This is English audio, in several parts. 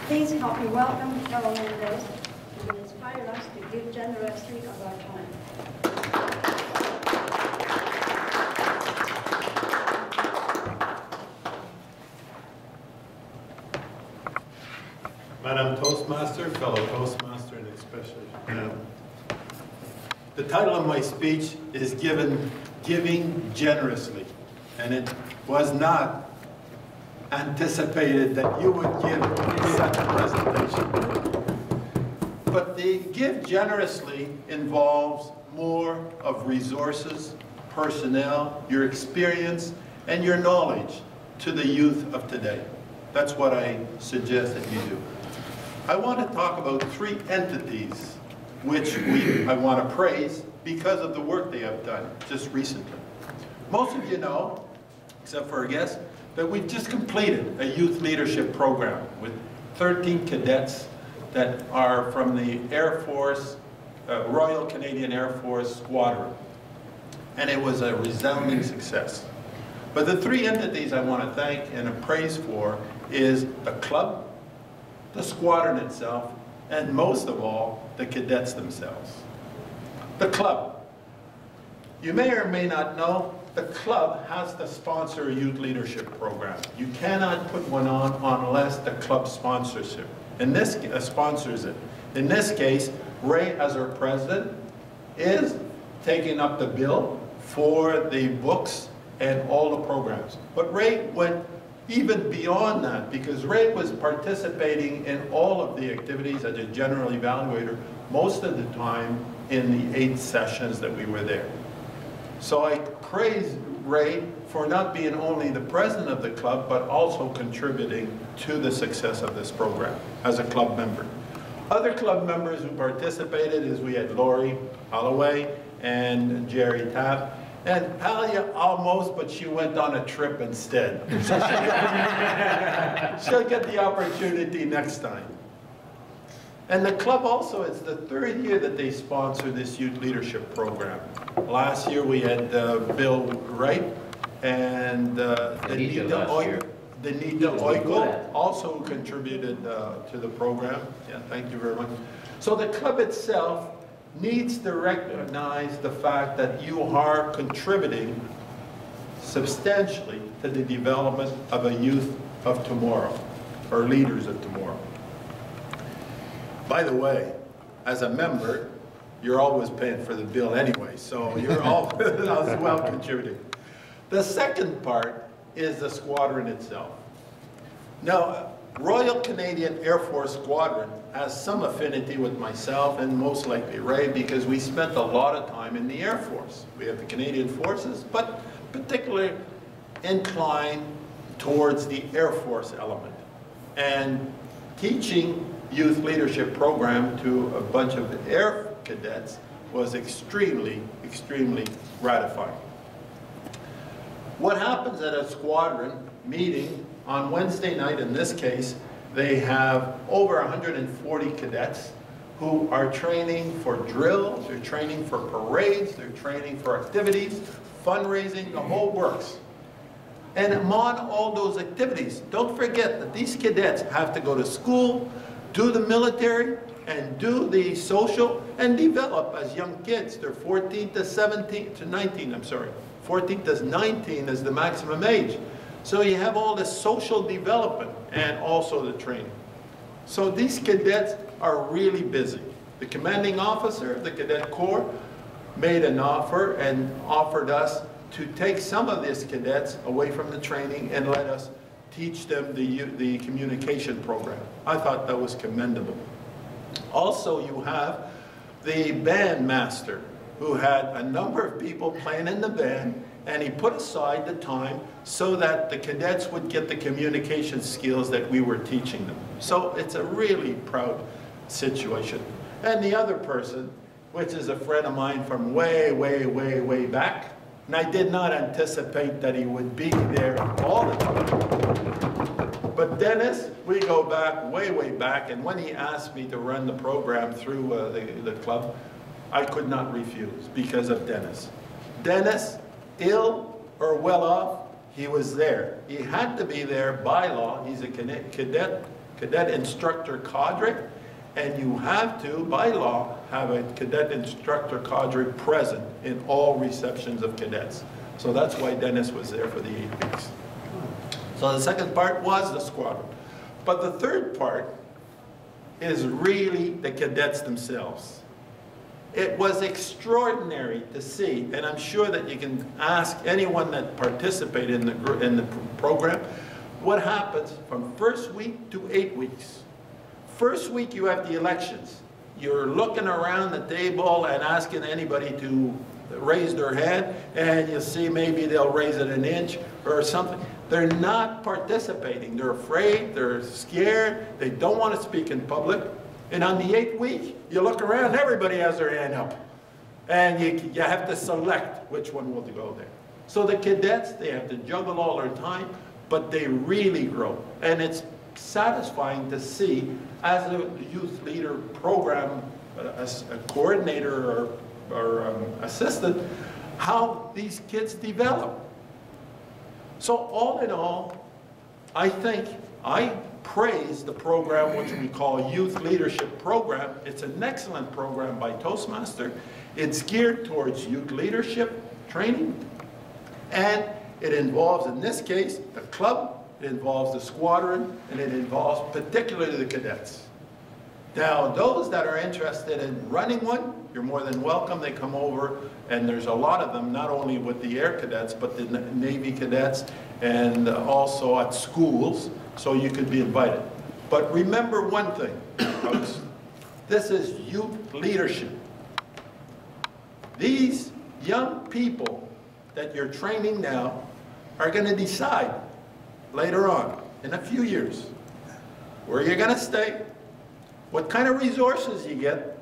Please help me welcome fellow Mendes, who inspired us to give generously of our time. Madam Toastmaster, fellow Toastmaster, and especially the title of my speech is Giving Generously, and it was not anticipated that you would give such a presentation. But the give generously involves more of resources, personnel, your experience, and your knowledge to the youth of today. That's what I suggest that you do. I want to talk about three entities which I want to praise because of the work they have done just recently. Most of you know, except for our guests, that we've just completed a youth leadership program with 13 cadets that are from the Air Force, Royal Canadian Air Force Squadron. And it was a resounding success. But the three entities I want to thank and praise for is the club, the squadron itself, and most of all, the cadets themselves. The club. You may or may not know, the club has to sponsor a youth leadership program. You cannot put one on unless the club sponsors it. Sponsors it. In this case, Ray, as our president, is taking up the bill for the books and all the programs. But Ray went even beyond that, because Ray was participating in all of the activities as a general evaluator most of the time in the 8 sessions that we were there. So I praise Ray for not being only the president of the club, but also contributing to the success of this program as a club member. Other club members who participated is we had Lori Holloway and Jerry Tapp. And Palia almost, but she went on a trip instead. So she'll get the opportunity next time. And the club also, it's the 3rd year that they sponsor this youth leadership program. Last year we had Bill Wright and Danita Oikle also contributed to the program. Yeah, thank you very much. So the club itself needs to recognize the fact that you are contributing substantially to the development of a youth of tomorrow, or leaders of tomorrow. By the way, as a member, you're always paying for the bill anyway, so you're all as well contributing. The second part is the squadron itself. Now, Royal Canadian Air Force Squadron has some affinity with myself and most likely Ray, because we spent a lot of time in the Air Force. We have the Canadian Forces, but particularly inclined towards the Air Force element. And teaching youth leadership program to a bunch of air cadets was extremely, extremely gratifying. What happens at a squadron meeting on Wednesday night, in this case, they have over 140 cadets who are training for drills, they're training for parades, they're training for activities, fundraising, the whole works. And among all those activities, don't forget that these cadets have to go to school, do the military, and do the social, and develop as young kids. They're 14 to 19, I'm sorry. 14 to 19 is the maximum age. So you have all the social development and also the training. So these cadets are really busy. The commanding officer of the Cadet Corps made an offer and offered us to take some of these cadets away from the training and let us teach them the communication program. I thought that was commendable. Also, you have the band master who had a number of people playing in the band, and he put aside the time so that the cadets would get the communication skills that we were teaching them. So it's a really proud situation. And the other person, which is a friend of mine from way, way, way, way back, and I did not anticipate that he would be there all the time. But Dennis, we go back, way, way back, and when he asked me to run the program through the club, I could not refuse because of Dennis. Dennis, ill or well off, he was there. He had to be there by law. He's a cadet cadet instructor cadre, and you have to, by law, have a cadet instructor cadre present in all receptions of cadets. So that's why Dennis was there for the 8 weeks. So the second part was the squadron. But the third part is really the cadets themselves. It was extraordinary to see, and I'm sure that you can ask anyone that participated in the program, what happens from first week to 8 weeks. First week you have the elections. You're looking around the table and asking anybody to raise their hand, and you see maybe they'll raise it an inch or something. They're not participating. They're afraid, they're scared, they don't want to speak in public. And on the 8th week, you look around, everybody has their hand up. And you have to select which one will go there. So the cadets, they have to juggle all their time, but they really grow. And it's satisfying to see, as a youth leader program, a coordinator or assistant, how these kids develop. So all in all, I think I praise the program which we call Youth Leadership Program. It's an excellent program by Toastmasters. It's geared towards youth leadership training, and it involves, in this case, the club, it involves the squadron, and it involves particularly the cadets. Now, those that are interested in running one, you're more than welcome. They come over, and there's a lot of them, not only with the Air Cadets, but the Navy Cadets, and also at schools, so you could be invited. But remember one thing, folks. This is youth leadership. These young people that you're training now are going to decide later on, in a few years, where you're going to stay, what kind of resources you get,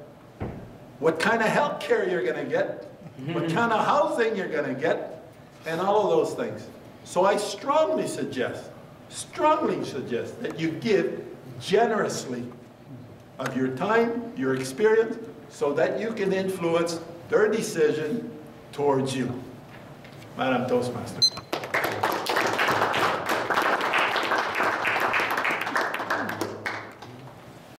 what kind of health care you're going to get, what kind of housing you're going to get, and all of those things. So I strongly suggest that you give generously of your time, your experience, so that you can influence their decision towards you. Madam Toastmaster.